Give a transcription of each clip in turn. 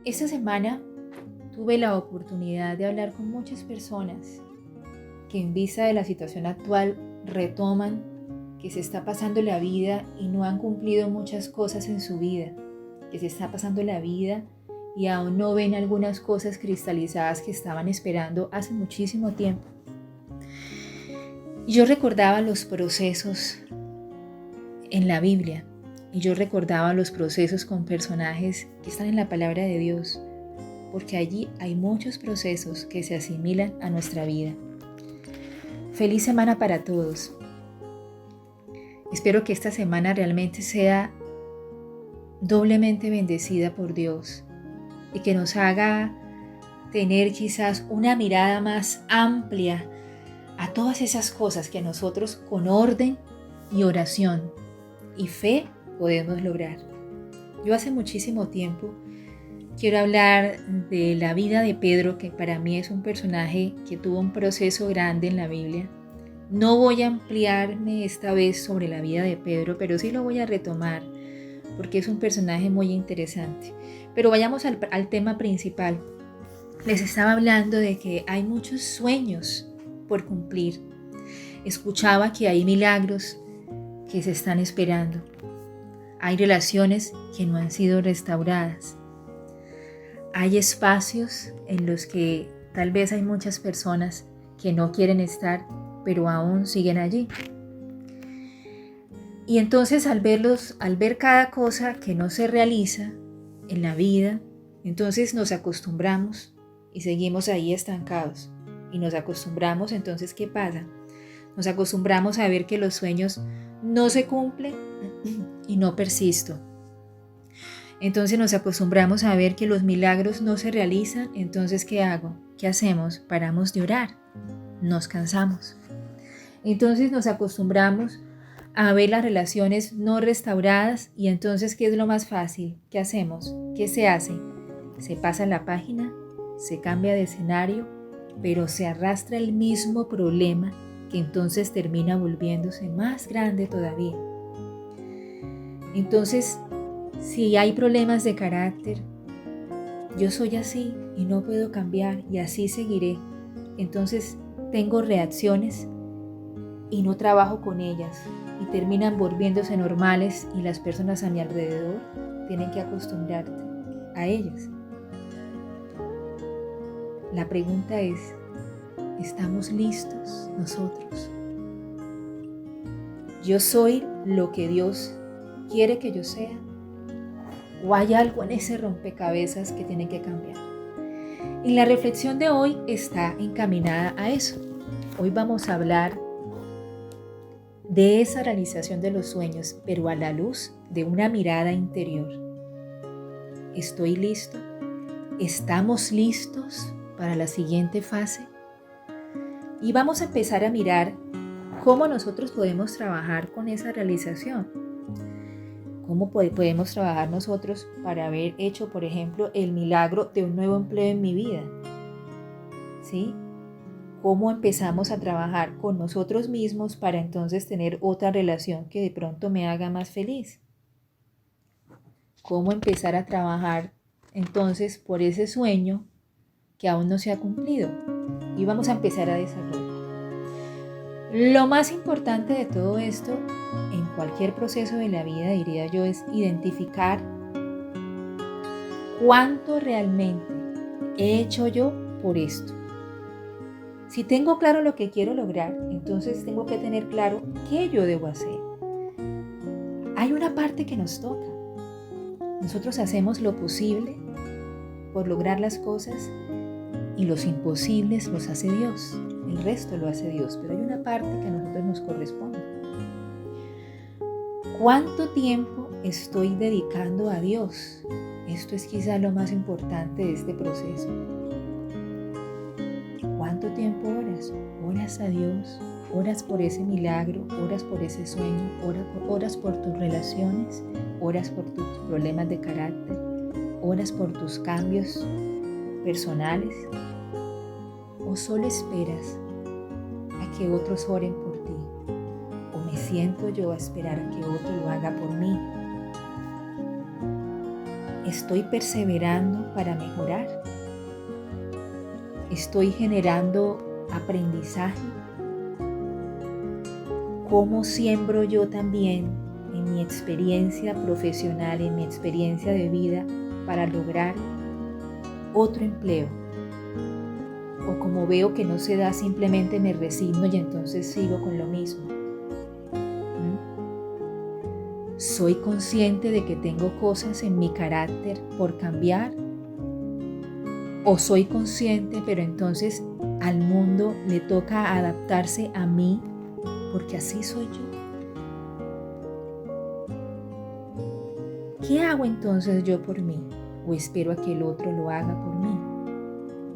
Esta semana tuve la oportunidad de hablar con muchas personas que en vista de la situación actual retoman que se está pasando la vida y no han cumplido muchas cosas en su vida, que se está pasando la vida y aún no ven algunas cosas cristalizadas que estaban esperando hace muchísimo tiempo. Y yo recordaba los procesos en la Biblia y yo recordaba los procesos con personajes que están en la palabra de Dios, porque allí hay muchos procesos que se asimilan a nuestra vida. Feliz semana para todos. Espero que esta semana realmente sea doblemente bendecida por Dios y que nos haga tener quizás una mirada más amplia a todas esas cosas que nosotros con orden y oración y fe podemos lograr. Yo hace muchísimo tiempo quiero hablar de la vida de Pedro, que para mí es un personaje que tuvo un proceso grande en la Biblia. No voy a ampliarme esta vez sobre la vida de Pedro, pero sí lo voy a retomar porque es un personaje muy interesante. Pero vayamos al tema principal. Les estaba hablando de que hay muchos sueños por cumplir. Escuchaba que hay milagros que se están esperando. Hay relaciones que no han sido restauradas. Hay espacios en los que tal vez hay muchas personas que no quieren estar, pero aún siguen allí. Y entonces al ver cada cosa que no se realiza en la vida, entonces nos acostumbramos y seguimos ahí estancados. Y nos acostumbramos, entonces, ¿qué pasa? Nos acostumbramos a ver que los sueños no se cumplen y no persisto. Entonces nos acostumbramos a ver que los milagros no se realizan, entonces ¿qué hago? ¿Qué hacemos? Paramos de orar, nos cansamos. Entonces nos acostumbramos a ver las relaciones no restauradas y entonces ¿qué es lo más fácil? ¿Qué hacemos? ¿Qué se hace? Se pasa la página, se cambia de escenario, pero se arrastra el mismo problema que entonces termina volviéndose más grande todavía. Entonces, si hay problemas de carácter, yo soy así y no puedo cambiar y así seguiré. Entonces tengo reacciones y no trabajo con ellas y terminan volviéndose normales y las personas a mi alrededor tienen que acostumbrarse a ellas. La pregunta es, ¿estamos listos nosotros? ¿Yo soy lo que Dios quiere que yo sea? ¿O hay algo en ese rompecabezas que tiene que cambiar? Y la reflexión de hoy está encaminada a eso. Hoy vamos a hablar de esa realización de los sueños, pero a la luz de una mirada interior. ¿Estoy listo? ¿Estamos listos para la siguiente fase? Y vamos a empezar a mirar cómo nosotros podemos trabajar con esa realización. ¿Cómo podemos trabajar nosotros para haber hecho, por ejemplo, el milagro de un nuevo empleo en mi vida? ¿Sí? ¿Cómo empezamos a trabajar con nosotros mismos para entonces tener otra relación que de pronto me haga más feliz? ¿Cómo empezar a trabajar entonces por ese sueño que aún no se ha cumplido? Y vamos a empezar a desarrollar. Lo más importante de todo esto, en cualquier proceso de la vida, diría yo, es identificar cuánto realmente he hecho yo por esto. Si tengo claro lo que quiero lograr, entonces tengo que tener claro qué yo debo hacer. Hay una parte que nos toca. Nosotros hacemos lo posible por lograr las cosas y los imposibles los hace Dios. El resto lo hace Dios, pero hay una parte que a nosotros nos corresponde. ¿Cuánto tiempo estoy dedicando a Dios? Esto es quizá lo más importante de este proceso. ¿Cuánto tiempo oras? ¿Oras a Dios? ¿Oras por ese milagro? ¿Oras por ese sueño? ¿Oras por tus relaciones? ¿Oras por tus problemas de carácter? ¿Oras por tus cambios personales? ¿O solo esperas a que otros oren por ti? ¿O me siento yo a esperar a que otro lo haga por mí? ¿Estoy perseverando para mejorar? ¿Estoy generando aprendizaje? ¿Cómo siembro yo también en mi experiencia profesional, en mi experiencia de vida para lograr otro empleo? O como veo que no se da, simplemente me resigno y entonces sigo con lo mismo. ¿Soy consciente de que tengo cosas en mi carácter por cambiar? ¿O soy consciente, pero entonces al mundo le toca adaptarse a mí porque así soy yo? ¿Qué hago entonces yo por mí? ¿O espero a que el otro lo haga por mí?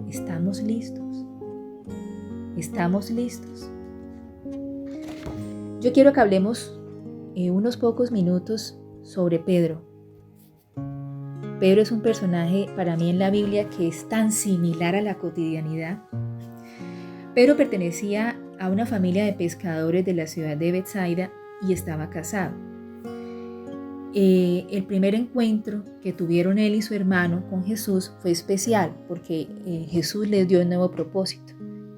¿Estamos listos? ¿Estamos listos? Yo quiero que hablemos unos pocos minutos sobre Pedro. Pedro es un personaje para mí en la Biblia que es tan similar a la cotidianidad. Pedro pertenecía a una familia de pescadores de la ciudad de Betsaida y estaba casado. El primer encuentro que tuvieron él y su hermano con Jesús fue especial porque Jesús les dio un nuevo propósito.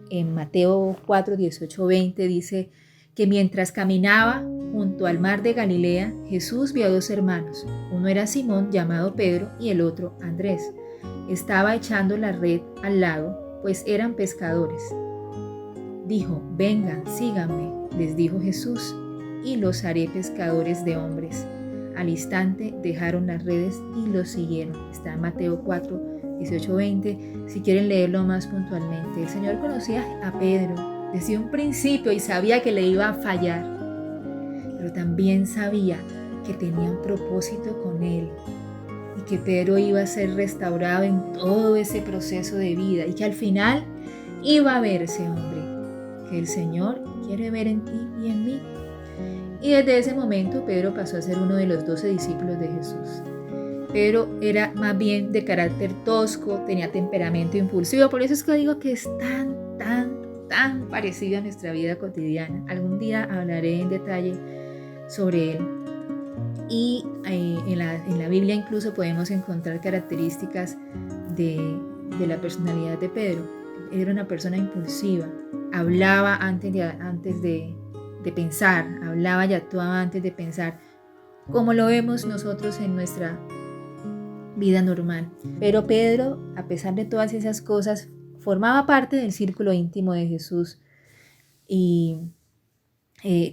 En Mateo 4, 18, 20 dice que mientras caminaba junto al mar de Galilea, Jesús vio a dos hermanos. Uno era Simón, llamado Pedro, y el otro Andrés. Estaba echando la red al lago, pues eran pescadores. Dijo: vengan, síganme, les dijo Jesús, y los haré pescadores de hombres. Al instante dejaron las redes y los siguieron. Está en Mateo 4, 18, 20. Si quieren leerlo más puntualmente. El Señor conocía a Pedro desde un principio y sabía que le iba a fallar. Pero también sabía que tenía un propósito con él y que Pedro iba a ser restaurado en todo ese proceso de vida y que al final iba a ver ese hombre que el Señor quiere ver en ti y en mí. Y desde ese momento Pedro pasó a ser uno de los 12 discípulos de Jesús. Pedro era más bien de carácter tosco, tenía temperamento impulsivo, por eso es que digo que es tan parecido a nuestra vida cotidiana. Algún día hablaré en detalle sobre él. Y en la Biblia incluso podemos encontrar características de la personalidad de Pedro. Él era una persona impulsiva, hablaba antes de pensar, hablaba y actuaba antes de pensar, como lo vemos nosotros en nuestra vida normal. Pero Pedro, a pesar de todas esas cosas, formaba parte del círculo íntimo de Jesús y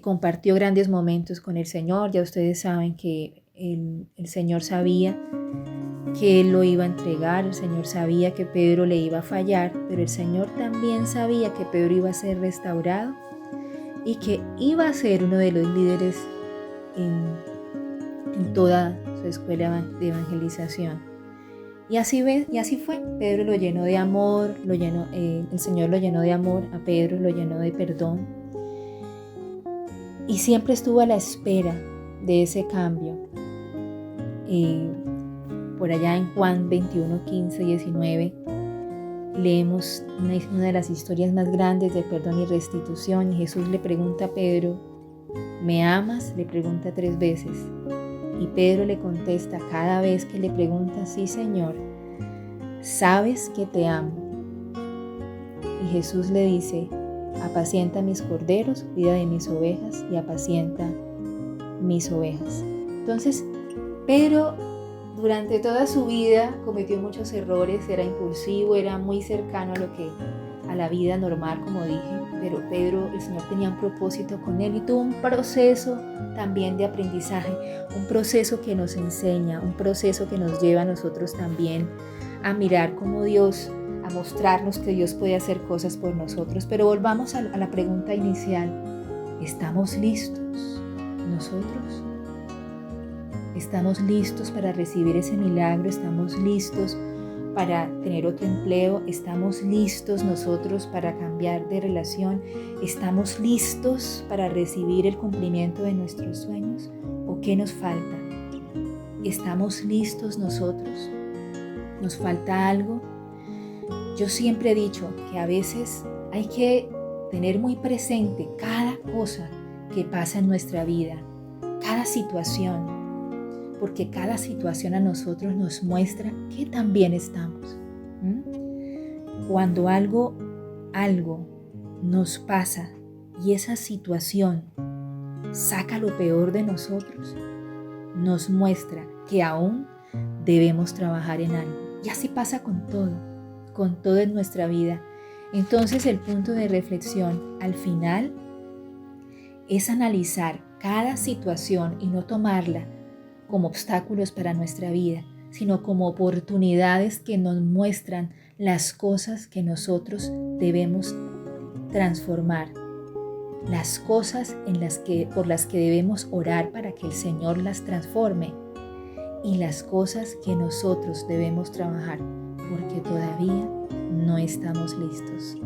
compartió grandes momentos con el Señor. Ya ustedes saben que el Señor sabía que Él lo iba a entregar, el Señor sabía que Pedro le iba a fallar, pero el Señor también sabía que Pedro iba a ser restaurado y que iba a ser uno de los líderes en toda su escuela de evangelización. Y así fue. Pedro lo llenó de amor, el Señor lo llenó de amor a Pedro, lo llenó de perdón. Y siempre estuvo a la espera de ese cambio. Por allá en Juan 21, 15, 19, leemos una de las historias más grandes de perdón y restitución. Y Jesús le pregunta a Pedro: ¿me amas? Le pregunta 3 veces. Y Pedro le contesta cada vez que le pregunta: sí, Señor, sabes que te amo. Y Jesús le dice: apacienta mis corderos, cuida de mis ovejas y apacienta mis ovejas. Entonces, Pedro durante toda su vida cometió muchos errores, era impulsivo, era muy cercano a la vida normal, como dije, pero Pedro, el Señor tenía un propósito con él y tuvo un proceso también de aprendizaje, un proceso que nos enseña, un proceso que nos lleva a nosotros también a mirar cómo Dios, a mostrarnos que Dios puede hacer cosas por nosotros. Pero volvamos a la pregunta inicial: ¿estamos listos nosotros? ¿Estamos listos para recibir ese milagro? ¿Estamos listos para tener otro empleo? ¿Estamos listos nosotros para cambiar de relación? ¿Estamos listos para recibir el cumplimiento de nuestros sueños? ¿O qué nos falta? ¿Estamos listos nosotros? ¿Nos falta algo? Yo siempre he dicho que a veces hay que tener muy presente cada cosa que pasa en nuestra vida, cada situación. porque cada situación a nosotros nos muestra que también estamos. Cuando algo nos pasa y esa situación saca lo peor de nosotros, nos muestra que aún debemos trabajar en algo. Y así pasa con todo en nuestra vida. Entonces el punto de reflexión al final es analizar cada situación y no tomarla como obstáculos para nuestra vida, sino como oportunidades que nos muestran las cosas que nosotros debemos transformar, las cosas por las que debemos orar para que el Señor las transforme y las cosas que nosotros debemos trabajar porque todavía no estamos listos.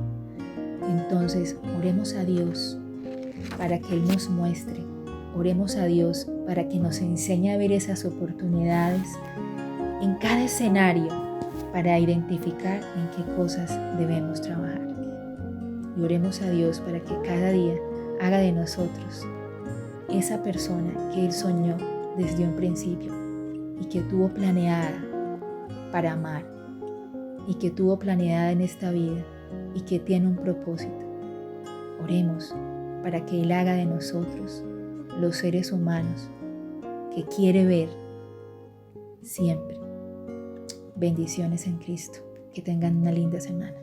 Entonces, oremos a Dios para que Él nos muestre. Oremos a Dios para que nos enseñe a ver esas oportunidades en cada escenario para identificar en qué cosas debemos trabajar. Y oremos a Dios para que cada día haga de nosotros esa persona que Él soñó desde un principio y que tuvo planeada para amar y que tuvo planeada en esta vida y que tiene un propósito. Oremos para que Él haga de nosotros los seres humanos que quiere ver siempre. Bendiciones en Cristo. Que tengan una linda semana.